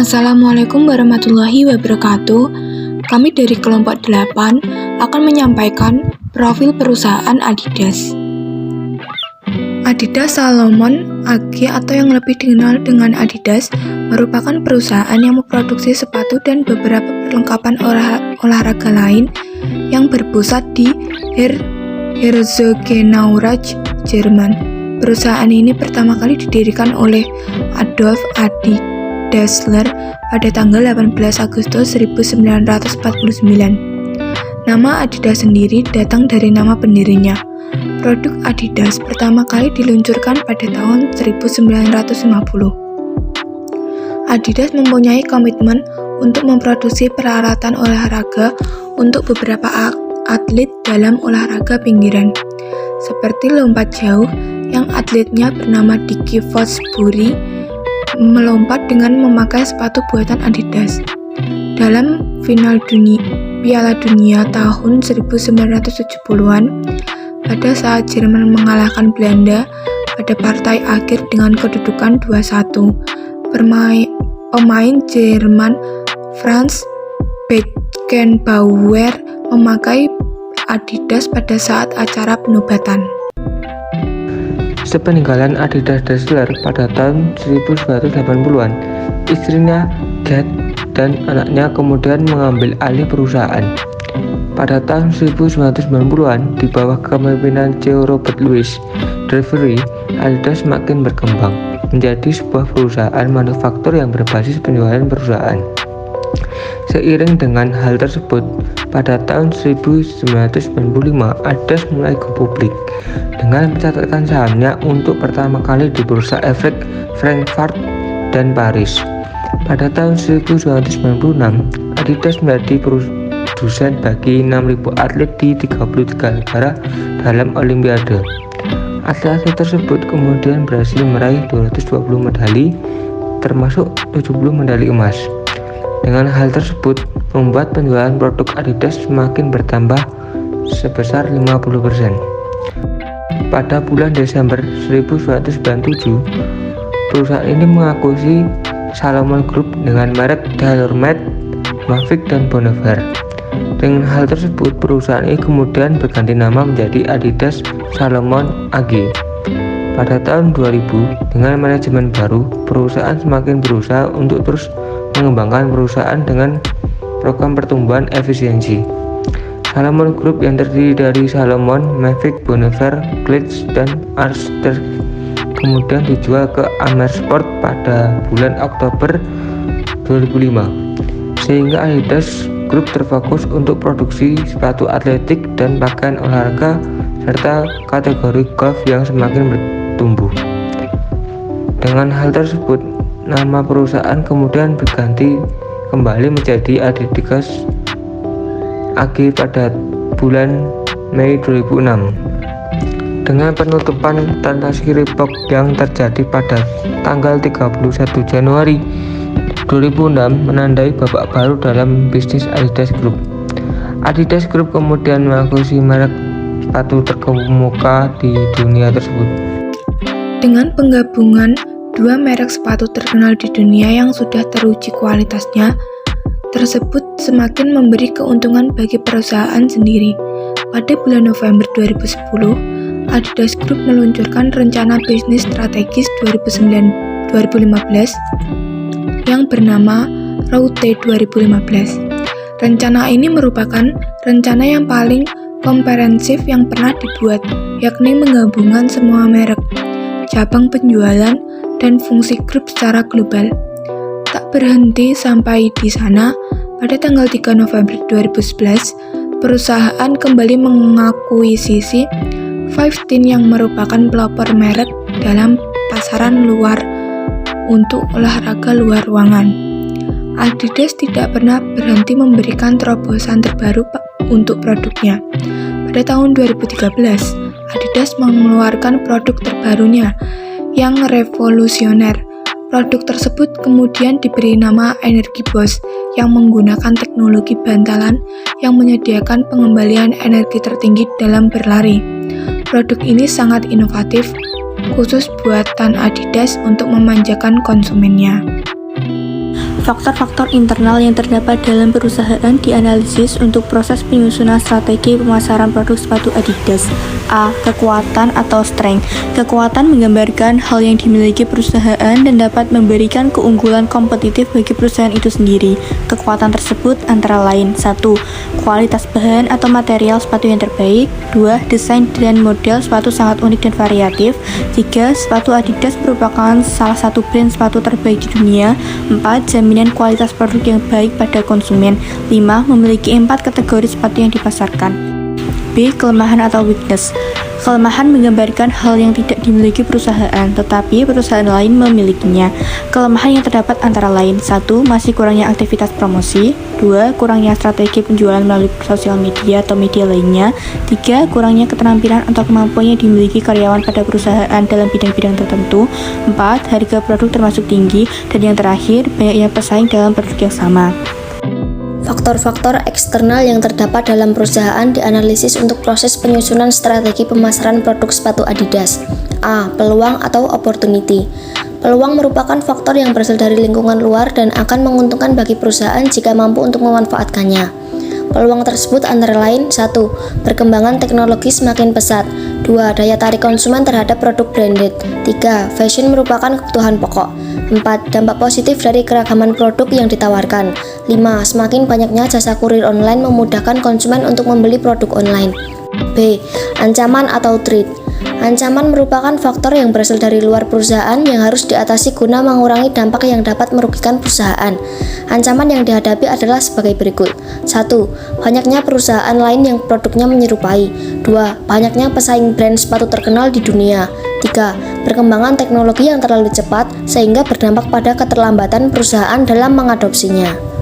Assalamualaikum warahmatullahi wabarakatuh. Kami dari kelompok 8 akan menyampaikan profil perusahaan Adidas. Adidas Salomon AG atau yang lebih dikenal dengan Adidas merupakan perusahaan yang memproduksi sepatu dan beberapa perlengkapan olahraga lain yang berpusat di Herzogenaurach, Jerman. Perusahaan ini pertama kali didirikan oleh Adolf Adi Dassler pada tanggal 18 Agustus 1949. Nama Adidas sendiri datang dari nama pendirinya. Produk Adidas pertama kali diluncurkan pada tahun 1950. Adidas mempunyai komitmen untuk memproduksi peralatan olahraga untuk beberapa atlet dalam olahraga pinggiran, seperti lompat jauh yang atletnya bernama Dickie Fosbury melompat dengan memakai sepatu buatan Adidas. Dalam final Piala Dunia tahun 1970-an, pada saat Jerman mengalahkan Belanda pada partai akhir dengan kedudukan 2-1, pemain Jerman Franz Beckenbauer memakai Adidas pada saat acara penobatan. Sepeninggalan Adidas Dassler pada tahun 1980-an, istrinya Gerd dan anaknya kemudian mengambil alih perusahaan. Pada tahun 1990-an, di bawah kepemimpinan CEO Robert Louis Drewery, Adidas semakin berkembang menjadi sebuah perusahaan manufaktur yang berbasis penjualan perusahaan. Seiring dengan hal tersebut, pada tahun 1995 Adidas mulai go publik dengan mencatatkan sahamnya untuk pertama kali di bursa efek Frankfurt dan Paris. Pada tahun 1996, Adidas menjadi produsen bagi 6.000 atlet di 33 negara dalam Olimpiade. Atlet-atlet tersebut kemudian berhasil meraih 220 medali, termasuk 70 medali emas. Dengan hal tersebut, membuat penjualan produk Adidas semakin bertambah sebesar 50%. Pada bulan Desember 1997, perusahaan ini mengakuisisi Salomon Group dengan merek TaylorMade, Mavic, dan Bonnefer. Dengan hal tersebut, perusahaan ini kemudian berganti nama menjadi Adidas Salomon AG. Pada tahun 2000, dengan manajemen baru, perusahaan semakin berusaha untuk terus mengembangkan perusahaan dengan program pertumbuhan efisiensi. Salomon Group yang terdiri dari Salomon, Mavic, Bonnefer, Klitsch, dan Armstrong kemudian dijual ke Amersport pada bulan Oktober 2005, sehingga Adidas Group terfokus untuk produksi sepatu atletik dan pakaian olahraga serta kategori golf yang semakin bertumbuh. Dengan hal tersebut, nama perusahaan kemudian berganti kembali menjadi Adidas AG pada bulan Mei 2006. Dengan penutupan transaksi Reebok yang terjadi pada tanggal 31 Januari 2006 menandai babak baru dalam bisnis Adidas Group. Adidas Group kemudian mengakuisisi merek sepatu terkemuka di dunia tersebut. Dengan penggabungan dua merek sepatu terkenal di dunia yang sudah teruji kualitasnya, tersebut semakin memberi keuntungan bagi perusahaan sendiri. Pada bulan November 2010, Adidas Group meluncurkan rencana bisnis strategis 2015 yang bernama Route 2015. Rencana ini merupakan rencana yang paling komprehensif yang pernah dibuat, yakni menggabungkan semua merek, cabang penjualan, dan fungsi grup secara global. Tak berhenti sampai di sana, pada tanggal 3 November 2011, perusahaan kembali mengakuisisi 15 yang merupakan pelopor merek dalam pasaran luar untuk olahraga luar ruangan. Adidas tidak pernah berhenti memberikan terobosan terbaru untuk produknya. Pada tahun 2013, Adidas mengeluarkan produk terbarunya yang revolusioner. Produk tersebut kemudian diberi nama Energy Boost yang menggunakan teknologi bantalan yang menyediakan pengembalian energi tertinggi dalam berlari. Produk ini sangat inovatif, khusus buatan Adidas untuk memanjakan konsumennya. Faktor-faktor internal yang terdapat dalam perusahaan dianalisis untuk proses penyusunan strategi pemasaran produk sepatu Adidas. A. Kekuatan atau strength. Kekuatan menggambarkan hal yang dimiliki perusahaan dan dapat memberikan keunggulan kompetitif bagi perusahaan itu sendiri. Kekuatan tersebut antara lain: 1. Kualitas bahan atau material sepatu yang terbaik. 2. Desain dan model sepatu sangat unik dan variatif. 3. Sepatu Adidas merupakan salah satu brand sepatu terbaik di dunia. 4. Jaminan kualitas produk yang baik pada konsumen. 5. Memiliki 4 kategori sepatu yang dipasarkan. B. Kelemahan atau weakness. Kelemahan menggambarkan hal yang tidak dimiliki perusahaan, tetapi perusahaan lain memilikinya. Kelemahan yang terdapat antara lain: 1. Masih kurangnya aktivitas promosi. 2. Kurangnya strategi penjualan melalui sosial media atau media lainnya. 3. Kurangnya keterampilan atau kemampuan yang dimiliki karyawan pada perusahaan dalam bidang-bidang tertentu. 4. Harga produk termasuk tinggi. Dan yang terakhir, banyaknya pesaing dalam produk yang sama. Faktor-faktor eksternal yang terdapat dalam perusahaan dianalisis untuk proses penyusunan strategi pemasaran produk sepatu Adidas. A. Peluang atau opportunity. Peluang merupakan faktor yang berasal dari lingkungan luar dan akan menguntungkan bagi perusahaan jika mampu untuk memanfaatkannya. Peluang tersebut antara lain: 1. Perkembangan teknologi semakin pesat. 2. Daya tarik konsumen terhadap produk branded. 3. Fashion merupakan kebutuhan pokok. 4. Dampak positif dari keragaman produk yang ditawarkan. 5. Semakin banyaknya jasa kurir online memudahkan konsumen untuk membeli produk online. B. Ancaman atau threat. Ancaman merupakan faktor yang berasal dari luar perusahaan yang harus diatasi guna mengurangi dampak yang dapat merugikan perusahaan. Ancaman yang dihadapi adalah sebagai berikut: 1. Banyaknya perusahaan lain yang produknya menyerupai. 2. Banyaknya pesaing brand sepatu terkenal di dunia. 3. Perkembangan teknologi yang terlalu cepat sehingga berdampak pada keterlambatan perusahaan dalam mengadopsinya.